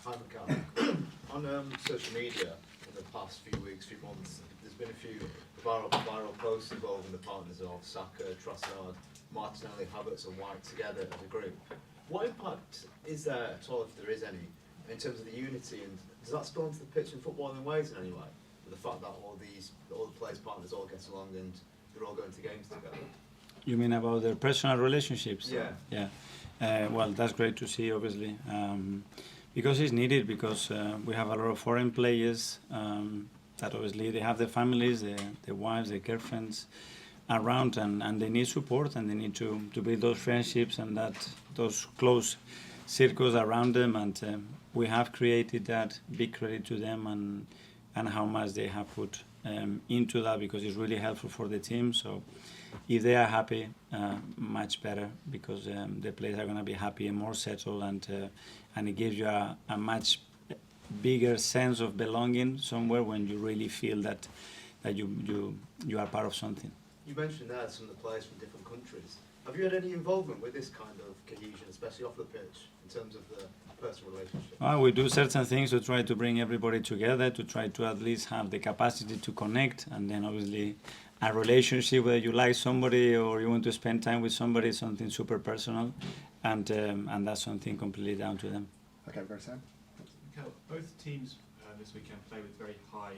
Hi, Mikel. On social media in the past few weeks, few months, there's been a few viral posts involving the partners of Saka, Trossard, Martinelli, Havertz and White together as a group. What impact is there at all, if there is any, in terms of the unity, and does that spill onto the pitch in footballing ways in any way? With the fact that all the players' partners all get along and they're all going to games together? You mean about their personal relationships? Yeah. Yeah. Well, that's great to see, obviously, because it's needed. Because we have a lot of foreign players that obviously they have their families, their wives, their girlfriends around, and they need support, and they need to build those friendships and those close circles around them. And we have created that. Big credit to them and how much they have put into that, because it's really helpful for the team. So if they are happy, much better, because the players are going to be happy and more settled, and it gives you a much bigger sense of belonging somewhere when you really feel that you are part of something. You mentioned there some of the players from different countries. Have you had any involvement with this kind of cohesion, especially off the pitch, in terms of the personal relationship? We do certain things to try to bring everybody together, to try to at least have the capacity to connect, and then obviously a relationship where you like somebody or you want to spend time with somebody is something super personal, and that's something completely down to them. Okay, very sad. Mikel, both teams this weekend play with very high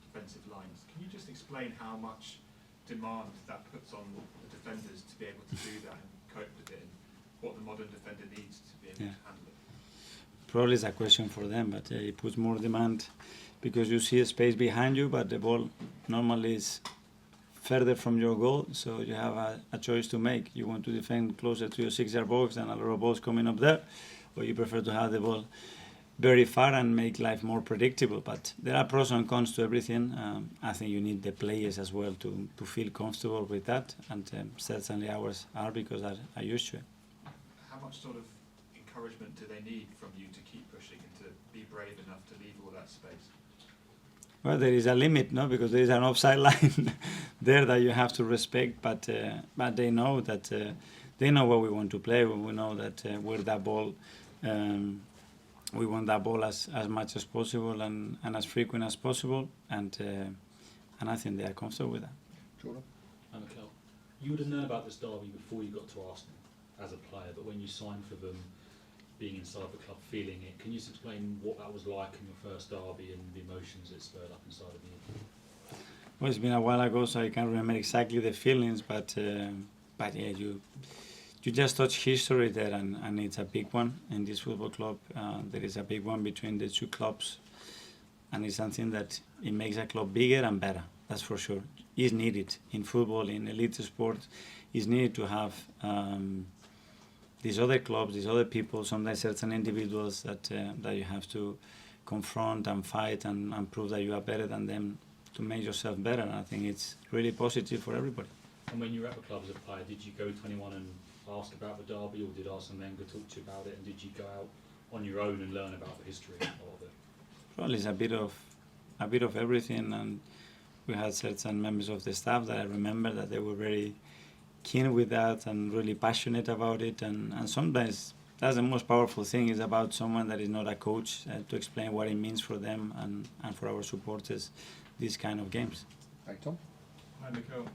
defensive lines. Can you just explain how much demand that puts on the defenders to be able to do that and cope with it, and what the modern defender needs to be able to handle it? Probably it's a question for them, but it puts more demand because you see a space behind you, but the ball normally is further from your goal, so you have a choice to make. You want to defend closer to your 6-yard box and a lot of balls coming up there, or you prefer to have the ball very far and make life more predictable. But there are pros and cons to everything. I think you need the players as well to feel comfortable with that, and certainly ours are, because are used to it. How much sort of encouragement do they need from you to keep pushing and to be brave enough to leave all that space? Well, there is a limit, no, because there is an offside line there that you have to respect. But they know that they know where we want to play. We know that where that ball, we want that ball as much as possible and as frequent as possible. And I think they are comfortable with that. Jordan? Mikel, you would have known about this derby before you got to Arsenal as a player, but when you signed for them, being inside the club, feeling it, can you just explain what that was like in your first derby and the emotions it spurred up inside of you? Well, it's been a while ago, so I can't remember exactly the feelings, but yeah, you just touch history there, and it's a big one in this football club. There is a big one between the two clubs, and it's something that it makes a club bigger and better, that's for sure. It's needed in football, in elite sport. It's needed to have these other clubs, these other people, sometimes certain individuals that you have to confront and fight and prove that you are better than them to make yourself better. And I think it's really positive for everybody. And when you were at the club as a player, did you go to anyone and ask about the derby, or did Arsene Wenger talk to you about it, and did you go out on your own and learn about the history of it? Probably it's a bit of everything, and we had certain members of the staff that I remember that they were very keen with that and really passionate about it, and sometimes that's the most powerful thing, is about someone that is not a coach, to explain what it means for them and for our supporters, these kind of games. Hey, Tom? Hi, Mikel.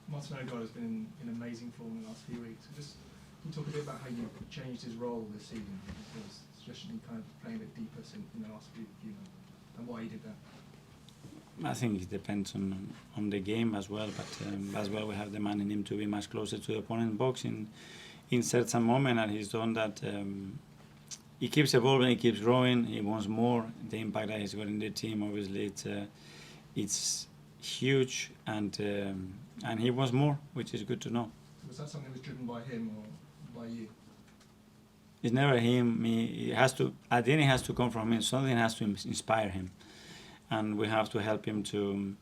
Martin Odegaard has been in amazing form in the last few weeks. Just can you talk a bit about how you changed his role this season? Because suggestion kind of playing a bit deeper in the last few months, and why he did that. I think it depends on the game as well, but as well we have demanding him to be much closer to the opponent box in certain moment, and he's done that. He keeps evolving, he keeps growing, he wants more. The impact that he's got in the team, obviously, it's huge, and he wants more, which is good to know. Was that something that was driven by him or by you? It's never him. He has to. At the end, it has to come from him. Something has to inspire him. And we have to help him to,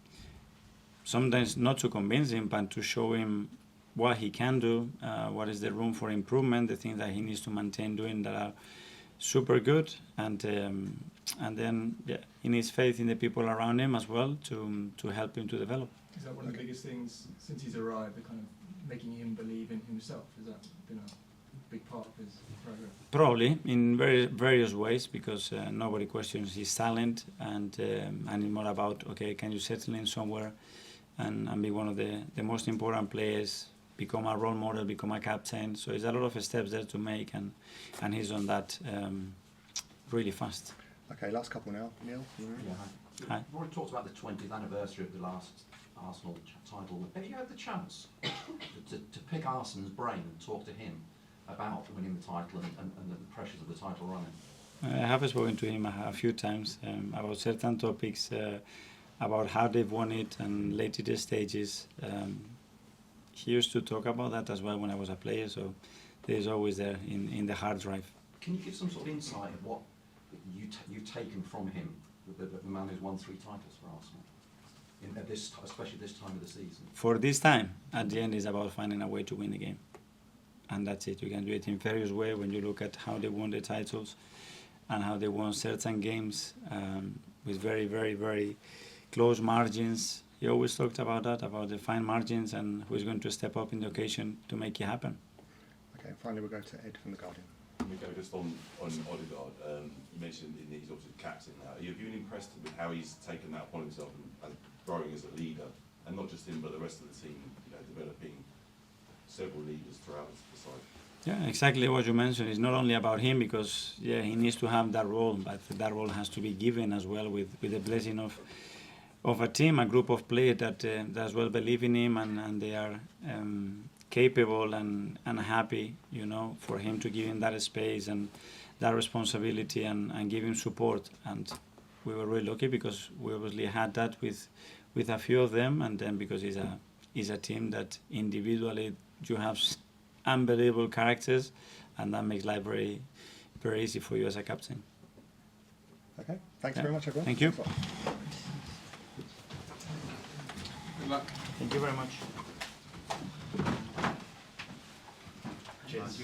sometimes not to convince him, but to show him what he can do, what is the room for improvement, the things that he needs to maintain doing that are super good, and then he needs faith in the people around him as well to help him to develop. Is that one of the biggest things since he's arrived, the kind of making him believe in himself? Has that been a big part of his progress? Probably in various ways, because nobody questions his talent, and it's more about, okay, can you settle in somewhere and be one of the most important players, become a role model, become a captain. So there's a lot of steps there to make, and he's on that really fast. Okay, last couple now. Neil? Yeah, Hi. We've already talked about the 20th anniversary of the last Arsenal title. Have you had the chance to pick Arsene's brain and talk to him about winning the title and the pressures of the title running? I have spoken to him a few times about certain topics, about how they've won it and later stages. He used to talk about that as well when I was a player, so there's always there in the hard drive. Can you give some sort of insight of what you've taken from him, the man who's won 3 titles for Arsenal, especially this time of the season? For this time, at the end, it's about finding a way to win the game. And that's it. You can do it in various ways when you look at how they won the titles and how they won certain games with very, very, very close margins. He always talked about that, about the fine margins and who's going to step up in the occasion to make it happen. Okay, finally we'll go to Ed from The Guardian. Mikel, just on Odegaard, you mentioned he's obviously the captain now. Have you been impressed with how he's taken that upon himself and growing as a leader, and not just him but the rest of the team, developing several leaders throughout the side? Yeah, exactly what you mentioned. It's not only about him, because he needs to have that role, but that role has to be given as well with the blessing of a team, a group of players that as well believe in him, and they are capable and happy, for him to give him that space and that responsibility and give him support. And we were really lucky because we obviously had that with a few of them, and then because it's a team that individually you have unbelievable characters, and that makes life very, very easy for you as a captain. Okay, thanks very much, everyone. Thank you. Thanks a lot. Good luck. Thank you very much. Cheers.